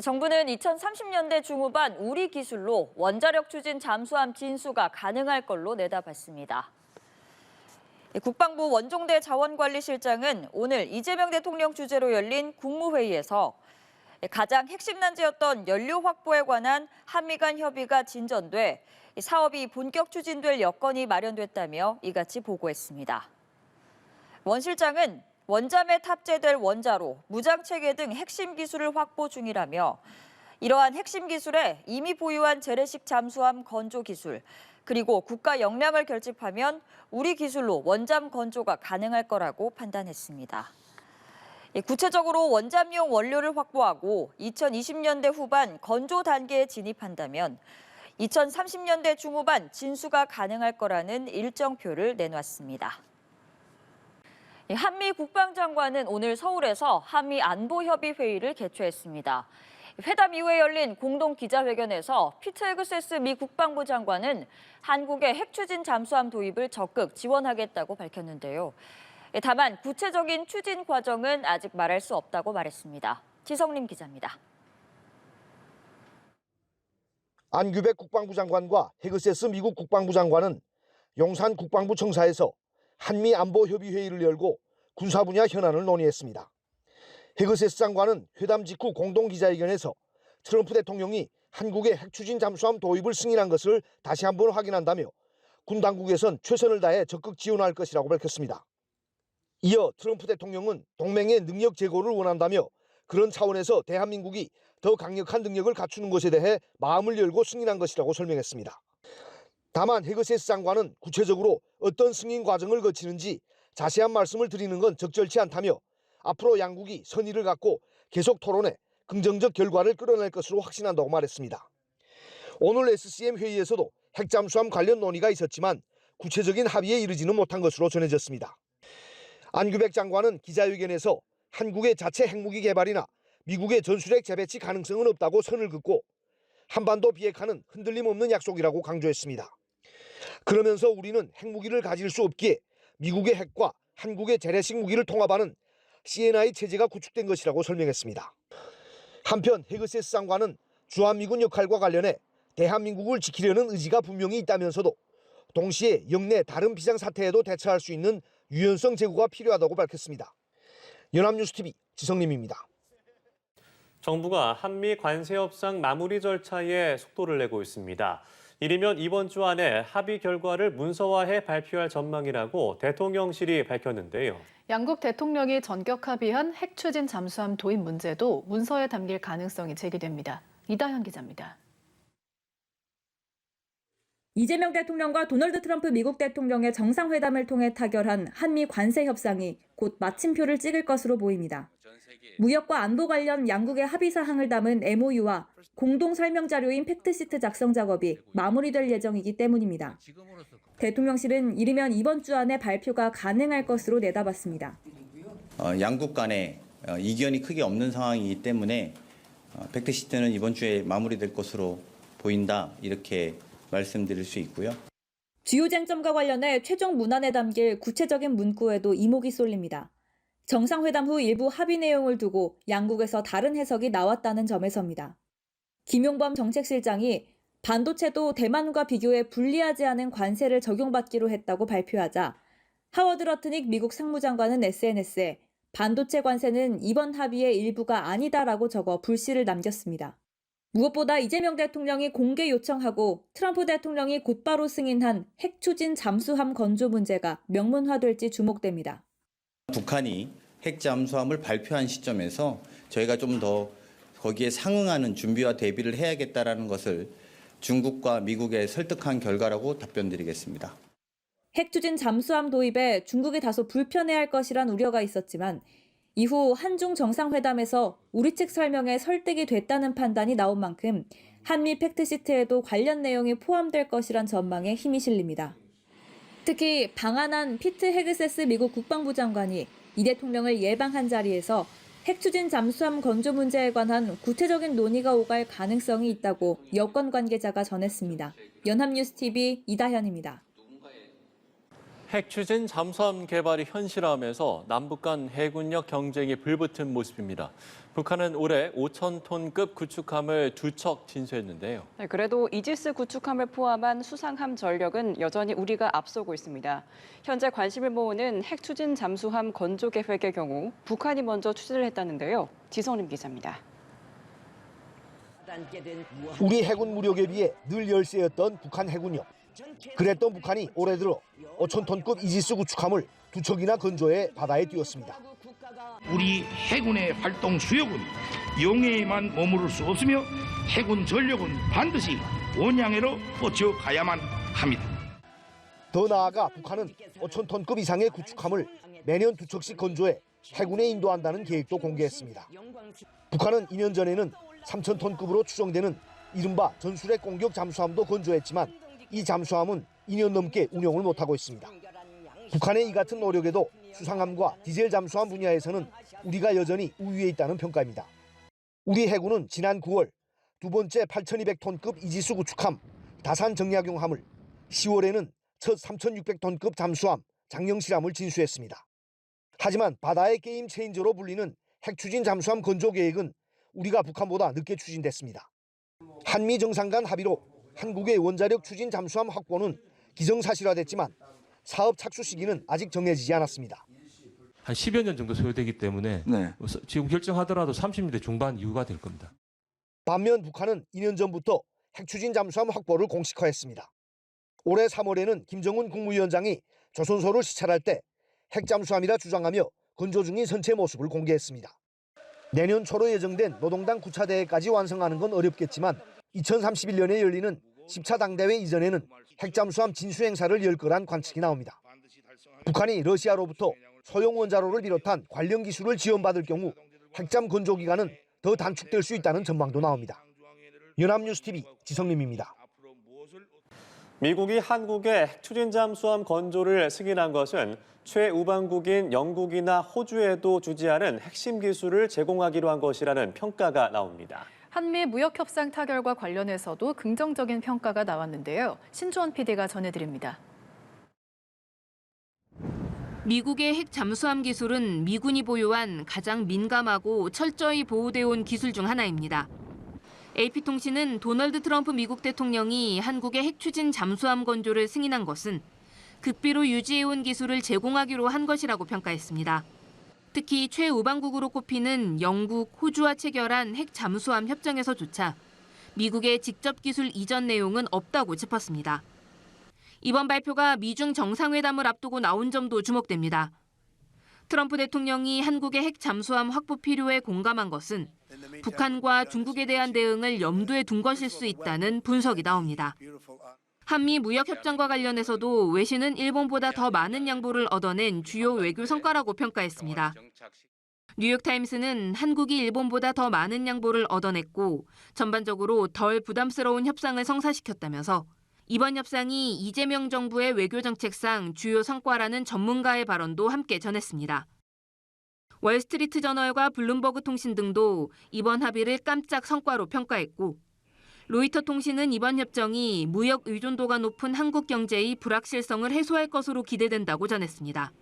정부는 2030년대 중후반 우리 기술로 원자력 추진 잠수함 진수가 가능할 걸로 내다봤습니다. 국방부 원종대 자원관리실장은 오늘 이재명 대통령 주재로 열린 국무회의에서 가장 핵심 난제였던 연료 확보에 관한 한미 간 협의가 진전돼 사업이 본격 추진될 여건이 마련됐다며 이같이 보고했습니다. 원 실장은 원잠에 탑재될 원자로, 무장체계 등 핵심 기술을 확보 중이라며 이러한 핵심 기술에 이미 보유한 재래식 잠수함 건조 기술, 그리고 국가 역량을 결집하면 우리 기술로 원잠 건조가 가능할 거라고 판단했습니다. 구체적으로 원잠용 원료를 확보하고 2020년대 후반 건조 단계에 진입한다면 2030년대 중후반 진수가 가능할 거라는 일정표를 내놨습니다. 한미 국방장관은 오늘 서울에서 한미 안보협의회의를 개최했습니다. 회담 이후에 열린 공동 기자회견에서 피트 헤그세스 미 국방부 장관은 한국의 핵추진 잠수함 도입을 적극 지원하겠다고 밝혔는데요. 다만 구체적인 추진 과정은 아직 말할 수 없다고 말했습니다. 지성림 기자입니다. 안규백 국방부 장관과 헤그세스 미국 국방부 장관은 용산 국방부 청사에서 한미 안보협의회의를 열고 군사 분야 현안을 논의했습니다. 헤그세스 장관은 회담 직후 공동기자회견에서 트럼프 대통령이 한국의 핵추진 잠수함 도입을 승인한 것을 다시 한번 확인한다며 군 당국에선 최선을 다해 적극 지원할 것이라고 밝혔습니다. 이어 트럼프 대통령은 동맹의 능력 제고를 원한다며 그런 차원에서 대한민국이 더 강력한 능력을 갖추는 것에 대해 마음을 열고 승인한 것이라고 설명했습니다. 다만 헤그세스 장관은 구체적으로 어떤 승인 과정을 거치는지 자세한 말씀을 드리는 건 적절치 않다며 앞으로 양국이 선의를 갖고 계속 토론해 긍정적 결과를 끌어낼 것으로 확신한다고 말했습니다. 오늘 SCM 회의에서도 핵잠수함 관련 논의가 있었지만 구체적인 합의에 이르지는 못한 것으로 전해졌습니다. 안규백 장관은 기자회견에서 한국의 자체 핵무기 개발이나 미국의 전술핵 재배치 가능성은 없다고 선을 긋고 한반도 비핵화는 흔들림 없는 약속이라고 강조했습니다. 그러면서 우리는 핵무기를 가질 수 없기에 미국의 핵과 한국의 재래식 무기를 통합하는 CNI 체제가 구축된 것이라고 설명했습니다. 한편 헤그세스 장관은 주한미군 역할과 관련해 대한민국을 지키려는 의지가 분명히 있다면서도 동시에 역내 다른 비상사태에도 대처할 수 있는 유연성 제고가 필요하다고 밝혔습니다. 연합뉴스TV 지성림입니다. 정부가 한미 관세 협상 마무리 절차에 속도를 내고 있습니다. 이르면 이번 주 안에 합의 결과를 문서화해 발표할 전망이라고 대통령실이 밝혔는데요. 양국 대통령이 전격 합의한 핵추진 잠수함 도입 문제도 문서에 담길 가능성이 제기됩니다. 이다현 기자입니다. 이재명 대통령과 도널드 트럼프 미국 대통령의 정상회담을 통해 타결한 한미 관세 협상이 곧 마침표를 찍을 것으로 보입니다. 무역과 안보 관련 양국의 합의 사항을 담은 MOU와 공동 설명 자료인 팩트시트 작성 작업이 마무리될 예정이기 때문입니다. 대통령실은 이르면 이번 주 안에 발표가 가능할 것으로 내다봤습니다. 양국 간에 이견이 크게 없는 상황이기 때문에 팩트시트는 이번 주에 마무리될 것으로 보인다, 이렇게 말씀드릴 수 있고요. 주요 쟁점과 관련해 최종 문안에 담길 구체적인 문구에도 이목이 쏠립니다. 정상회담 후 일부 합의 내용을 두고 양국에서 다른 해석이 나왔다는 점에서입니다. 김용범 정책실장이 반도체도 대만과 비교해 불리하지 않은 관세를 적용받기로 했다고 발표하자 하워드 러트닉 미국 상무장관은 SNS에 반도체 관세는 이번 합의의 일부가 아니다라고 적어 불씨를 남겼습니다. 무엇보다 이재명 대통령이 공개 요청하고 트럼프 대통령이 곧바로 승인한 핵추진 잠수함 건조 문제가 명문화될지 주목됩니다. 북한이 핵잠수함을 발표한 시점에서 저희가 좀 더 거기에 상응하는 준비와 대비를 해야겠다라는 것을 중국과 미국에 설득한 결과라고 답변드리겠습니다. 핵추진 잠수함 도입에 중국이 다소 불편해할 것이란 우려가 있었지만 이후 한중 정상회담에서 우리 측 설명에 설득이 됐다는 판단이 나온 만큼 한미 팩트시트에도 관련 내용이 포함될 것이란 전망에 힘이 실립니다. 특히 방한한 피트 헤그세스 미국 국방부 장관이 이 대통령을 예방한 자리에서 핵추진 잠수함 건조 문제에 관한 구체적인 논의가 오갈 가능성이 있다고 여권 관계자가 전했습니다. 연합뉴스TV 이다현입니다. 핵 추진 잠수함 개발이 현실화하면서 남북 간 해군력 경쟁이 불붙은 모습입니다. 북한은 올해 5,000톤급 구축함을 2척 진수했는데요. 네, 그래도 이지스 구축함을 포함한 수상함 전력은 여전히 우리가 앞서고 있습니다. 현재 관심을 모으는 핵 추진 잠수함 건조 계획의 경우 북한이 먼저 추진을 했다는데요. 지성림 기자입니다. 우리 해군 무력에 비해 늘 열세였던 북한 해군력. 그랬던 북한이 올해 들어 5,000톤급 이지스 구축함을 2척이나 건조해 바다에 띄웠습니다. 우리 해군의 활동 수역은 영해에만 머무를 수 없으며 해군 전력은 반드시 원양해로 뻗쳐가야만 합니다. 더 나아가 북한은 5,000톤급 이상의 구축함을 매년 2척씩 건조해 해군에 인도한다는 계획도 공개했습니다. 북한은 2년 전에는 3,000톤급으로 추정되는 이른바 전술핵 공격 잠수함도 건조했지만 이 잠수함은 2년 넘게 운영을 못하고 있습니다. 북한의 이 같은 노력에도 수상함과 디젤 잠수함 분야에서는 우리가 여전히 우위에 있다는 평가입니다. 우리 해군은 지난 9월 두 번째 8,200톤급 이지스 구축함 다산 정약용함을, 10월에는 첫 3,600톤급 잠수함 장영실함을 진수했습니다. 하지만 바다의 게임 체인저로 불리는 핵 추진 잠수함 건조 계획은 우리가 북한보다 늦게 추진됐습니다. 한미 정상 간 합의로 한국의 원자력 추진 잠수함 확보는 기정사실화됐지만 사업 착수 시기는 아직 정해지지 않았습니다. 한 10여 년 정도 소요되기 때문에 지금 결정하더라도 30년대 중반 이후가 될 겁니다. 반면 북한은 2년 전부터 핵 추진 잠수함 확보를 공식화했습니다. 올해 3월에는 김정은 국무위원장이 조선소를 시찰할 때 핵 잠수함이라 주장하며 건조 중인 선체 모습을 공개했습니다. 내년 초로 예정된 노동당 9차 대회까지 완성하는 건 어렵겠지만 2031년에 열리는 10차 당대회 이전에는 핵 잠수함 진수 행사를 열 거란 관측이 나옵니다. 북한이 러시아로부터 소형 원자로를 비롯한 관련 기술을 지원받을 경우 핵잠 건조 기간은 더 단축될 수 있다는 전망도 나옵니다. 연합뉴스TV 지성림입니다. 미국이 한국의 핵 추진 잠수함 건조를 승인한 것은 최우방국인 영국이나 호주에도 주지 않은 핵심 기술을 제공하기로 한 것이라는 평가가 나옵니다. 한미 무역 협상 타결과 관련해서도 긍정적인 평가가 나왔는데요. 신주원 PD가 전해드립니다. 미국의 핵 잠수함 기술은 미군이 보유한 가장 민감하고 철저히 보호되어 온 기술 중 하나입니다. AP통신은 도널드 트럼프 미국 대통령이 한국의 핵 추진 잠수함 건조를 승인한 것은 극비로 유지해온 기술을 제공하기로 한 것이라고 평가했습니다. 특히 최우방국으로 꼽히는 영국, 호주와 체결한 핵 잠수함 협정에서조차 미국의 직접 기술 이전 내용은 없다고 짚었습니다. 이번 발표가 미중 정상회담을 앞두고 나온 점도 주목됩니다. 트럼프 대통령이 한국의 핵 잠수함 확보 필요에 공감한 것은 북한과 중국에 대한 대응을 염두에 둔 것일 수 있다는 분석이 나옵니다. 한미 무역협정과 관련해서도 외신은 일본보다 더 많은 양보를 얻어낸 주요 외교 성과라고 평가했습니다. 뉴욕타임스는 한국이 일본보다 더 많은 양보를 얻어냈고 전반적으로 덜 부담스러운 협상을 성사시켰다면서 이번 협상이 이재명 정부의 외교정책상 주요 성과라는 전문가의 발언도 함께 전했습니다. 월스트리트 저널과 블룸버그 통신 등도 이번 합의를 깜짝 성과로 평가했고 로이터 통신은 이번 협정이 무역 의존도가 높은 한국 경제의 불확실성을 해소할 것으로 기대된다고 전했습니다.